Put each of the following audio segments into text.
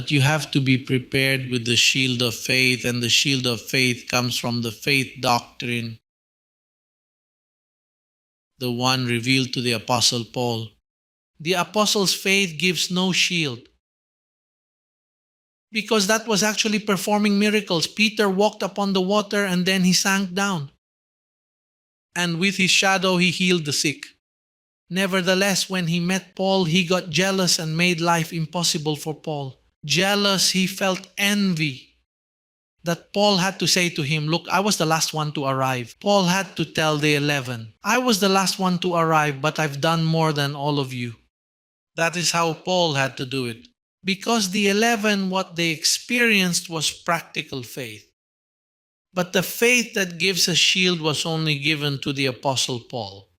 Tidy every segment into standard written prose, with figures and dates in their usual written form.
But you have to be prepared with the shield of faith, and the shield of faith comes from the faith doctrine, the one revealed to the Apostle Paul. The Apostle's faith gives no shield, because that was actually performing miracles. Peter walked upon the water and then he sank down. And with his shadow he healed the sick. Nevertheless, when he met Paul, he got jealous and made life impossible for Paul. Jealous, he felt envy that Paul had to say to him, look, I was the last one to arrive. Paul had to tell the 11, I was the last one to arrive, but I've done more than all of you. That is how Paul had to do it. Because the 11, what they experienced was practical faith. But the faith that gives a shield was only given to the Apostle Paul.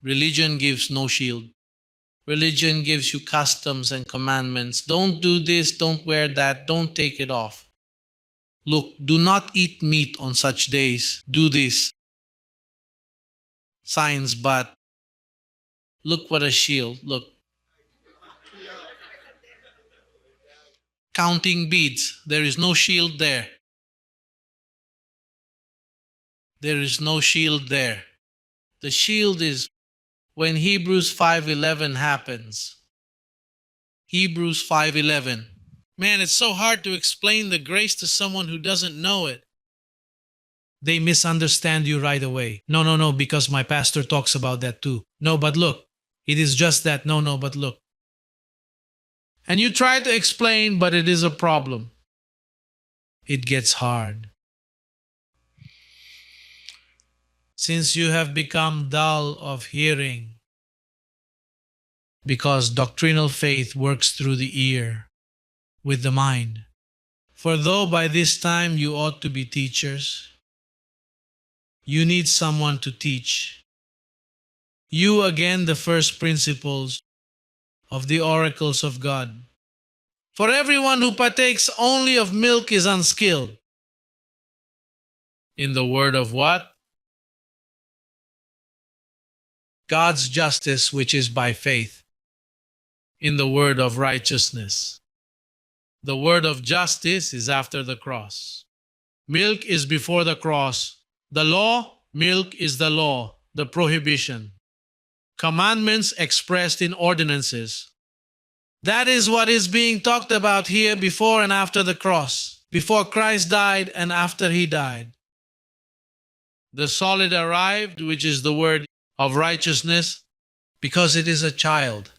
Religion gives no shield. Religion gives you customs and commandments. Don't do this, don't wear that, don't take it off. Look, do not eat meat on such days. Do this. Signs, but look what a shield. Look. Counting beads. There is no shield there. There is no shield there. The shield is when Hebrews 5:11 happens. Hebrews 5:11. Man, it's so hard to explain the grace to someone who doesn't know it. They misunderstand you right away. No, because my pastor talks about that too. No, but look, it is just that. No, but look. And you try to explain, but it is a problem. It gets hard. Since you have become dull of hearing, because doctrinal faith works through the ear, with the mind. For though by this time you ought to be teachers, you need someone to teach you again the first principles of the oracles of God. For everyone who partakes only of milk is unskilled in the word of what? God's justice, which is by faith, in the word of righteousness. The word of justice is after the cross. Milk is before the cross. The law, milk is the law, the prohibition. Commandments expressed in ordinances. That is what is being talked about here before and after the cross, before Christ died and after he died. The solid arrived, which is the word of righteousness, because it is a child.